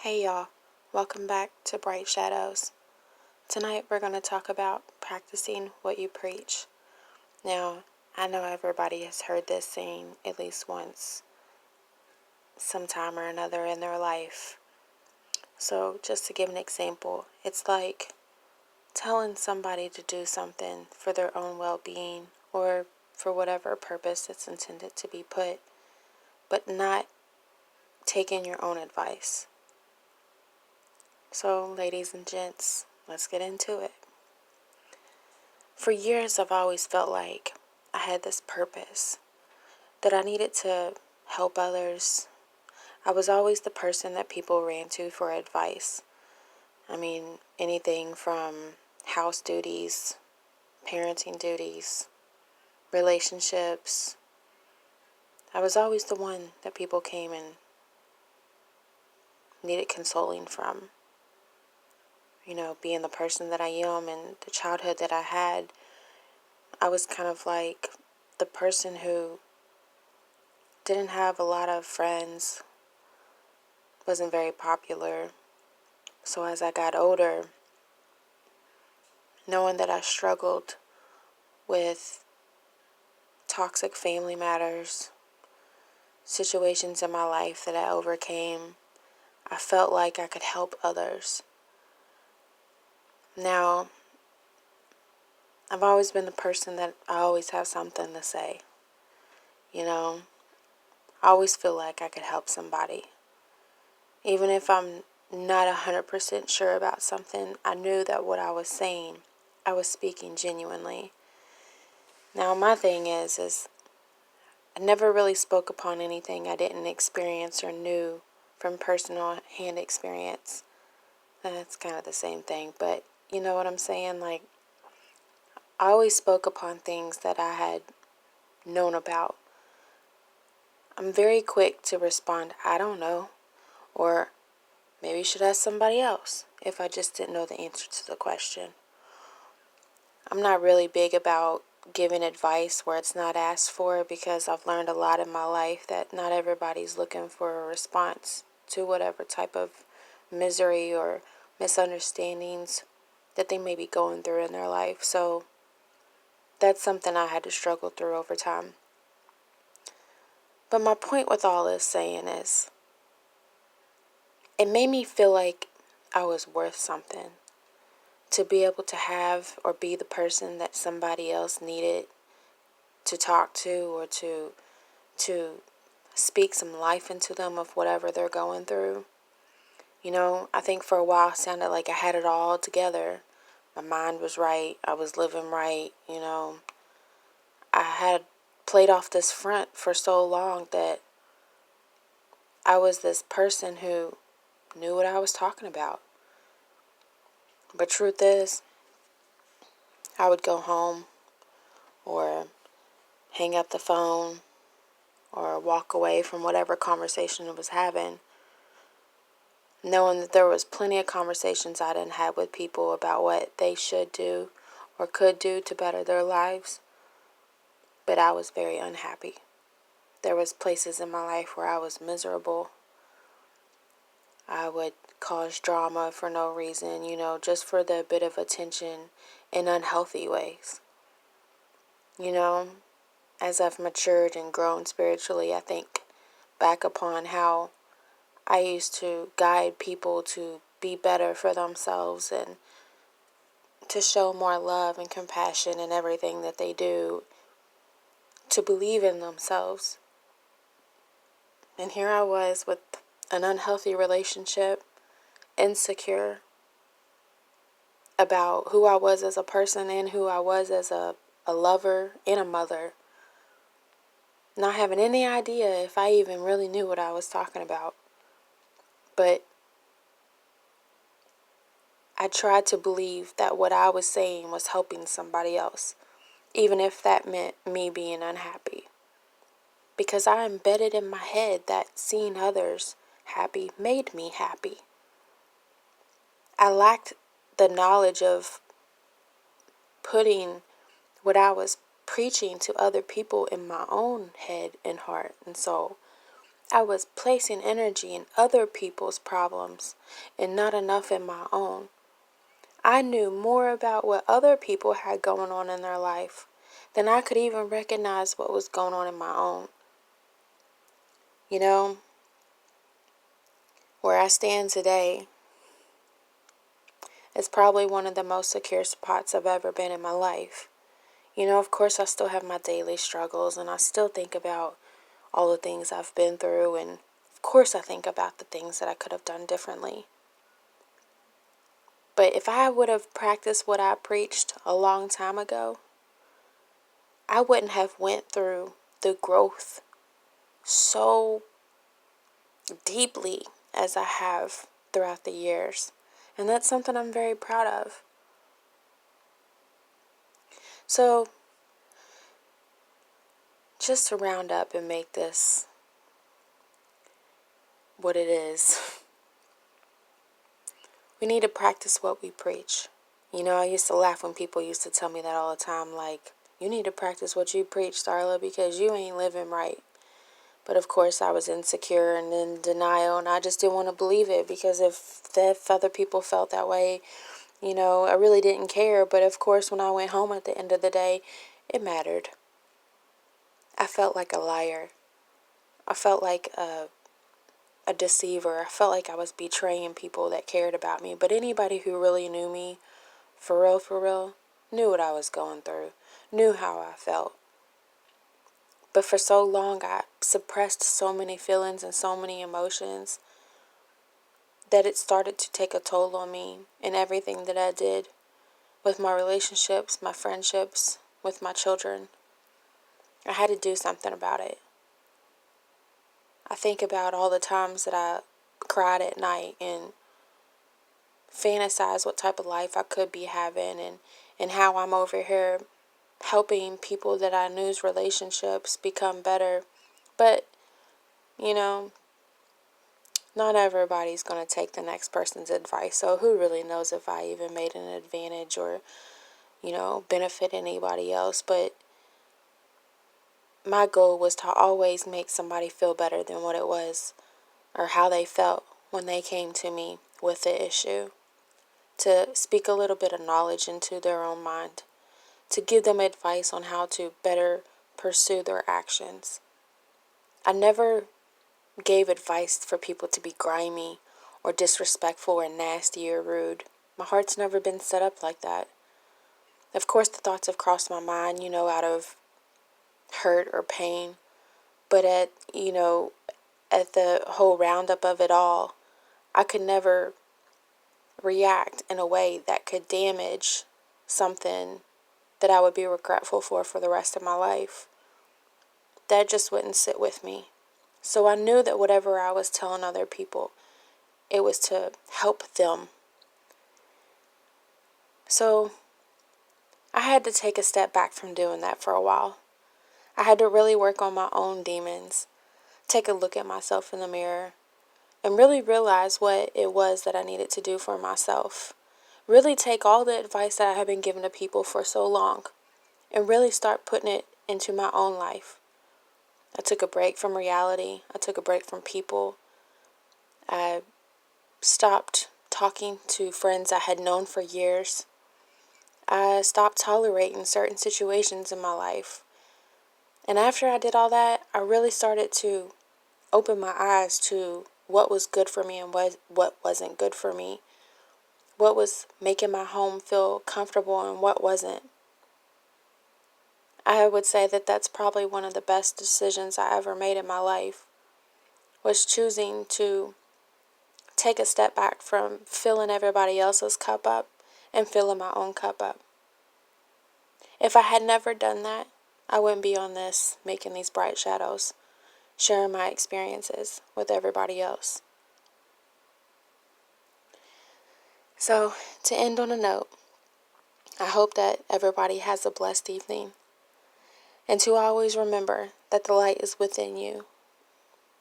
Hey y'all, welcome back to Bright Shadows. Tonight we're going to talk about practicing what you preach. Now, I know everybody has heard this saying at least once, sometime or another in their life. So, just to give an example, it's like telling somebody to do something for their own well-being or for whatever purpose it's intended to be put, but not taking your own advice. So, ladies and gents, let's get into it. For years, I've always felt like I had this purpose, that I needed to help others. I was always the person that people ran to for advice. I mean, anything from house duties, parenting duties, relationships. I was always the one that people came and needed consoling from. You know, being the person that I am and the childhood that I had, I was kind of like the person who didn't have a lot of friends, wasn't very popular. So as I got older, knowing that I struggled with toxic family matters, situations in my life that I overcame, I felt like I could help others. Now, I've always been the person that I always have something to say. You know, I always feel like I could help somebody. Even if I'm not 100% sure about something, I knew that what I was saying, I was speaking genuinely. Now, my thing is I never really spoke upon anything I didn't experience or knew from personal hand experience. That's kind of the same thing, but you know what I'm saying? Like, I always spoke upon things that I had known about. I'm very quick to respond, I don't know, or maybe you should ask somebody else if I just didn't know the answer to the question. I'm not really big about giving advice where it's not asked for because I've learned a lot in my life that not everybody's looking for a response to whatever type of misery or misunderstandings that they may be going through in their life. So that's something I had to struggle through over time. But my point with all this saying is, it made me feel like I was worth something. To be able to have or be the person that somebody else needed to talk to or to speak some life into them of whatever they're going through. You know, I think for a while it sounded like I had it all together. My mind was right. I was living right. You know, I had played off this front for so long that I was this person who knew what I was talking about. But truth is, I would go home or hang up the phone or walk away from whatever conversation I was having, knowing that there was plenty of conversations I didn't have with people about what they should do or could do to better their lives, but I was very unhappy. There was places in my life where I was miserable. I would cause drama for no reason, you know, just for the bit of attention in unhealthy ways. You know, as I've matured and grown spiritually, I think back upon how I used to guide people to be better for themselves and to show more love and compassion in everything that they do, to believe in themselves. And here I was with an unhealthy relationship, insecure about who I was as a person and who I was as a lover and a mother, not having any idea if I even really knew what I was talking about. But I tried to believe that what I was saying was helping somebody else, even if that meant me being unhappy. Because I embedded in my head that seeing others happy made me happy. I lacked the knowledge of putting what I was preaching to other people in my own head and heart and soul. I was placing energy in other people's problems and not enough in my own. I knew more about what other people had going on in their life than I could even recognize what was going on in my own. You know, where I stand today is probably one of the most secure spots I've ever been in my life. Of course, I still have my daily struggles and I still think about all the things I've been through, and of course, I think about the things that I could have done differently. But if I would have practiced what I preached a long time ago, I wouldn't have went through the growth so deeply as I have throughout the years. And that's something I'm very proud of. So, just to round up and make this what it is, we need to practice what we preach. I used to laugh when people used to tell me that all the time, like, you need to practice what you preach, Starla, because you ain't living right. But of course, I was insecure and in denial, and I just didn't want to believe it, because if other people felt that way, I really didn't care. But of course, when I went home at the end of the day, it mattered. I felt like a liar. I felt like a deceiver. I felt like I was betraying people that cared about me. But anybody who really knew me, for real, knew what I was going through, knew how I felt. But for so long, I suppressed so many feelings and so many emotions that it started to take a toll on me in everything that I did, with my relationships, my friendships, with my children. I had to do something about it. I think about all the times that I cried at night and fantasize what type of life I could be having, and how I'm over here helping people that I knew's relationships become better. But, not everybody's going to take the next person's advice. So who really knows if I even made an advantage or, benefit anybody else. But my goal was to always make somebody feel better than what it was or how they felt when they came to me with the issue. To speak a little bit of knowledge into their own mind. To give them advice on how to better pursue their actions. I never gave advice for people to be grimy or disrespectful or nasty or rude. My heart's never been set up like that. Of course, the thoughts have crossed my mind, out of hurt or pain. But at the whole roundup of it all, I could never react in a way that could damage something that I would be regretful for the rest of my life. That just wouldn't sit with me. So I knew that whatever I was telling other people, it was to help them. So I had to take a step back from doing that for a while. I had to really work on my own demons, take a look at myself in the mirror, and really realize what it was that I needed to do for myself. Really take all the advice that I had been given to people for so long and really start putting it into my own life. I took a break from reality. I took a break from people. I stopped talking to friends I had known for years. I stopped tolerating certain situations in my life. And after I did all that, I really started to open my eyes to what was good for me and what wasn't good for me. What was making my home feel comfortable and what wasn't. I would say that that's probably one of the best decisions I ever made in my life, was choosing to take a step back from filling everybody else's cup up and filling my own cup up. If I had never done that, I wouldn't be on this, making these bright shadows, sharing my experiences with everybody else. So, to end on a note, I hope that everybody has a blessed evening. And to always remember that the light is within you.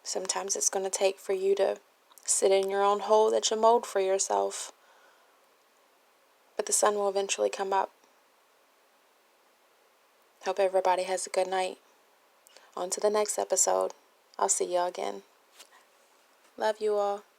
Sometimes it's going to take for you to sit in your own hole that you mold for yourself. But the sun will eventually come up. Hope everybody has a good night. On to the next episode. I'll see y'all again. Love you all.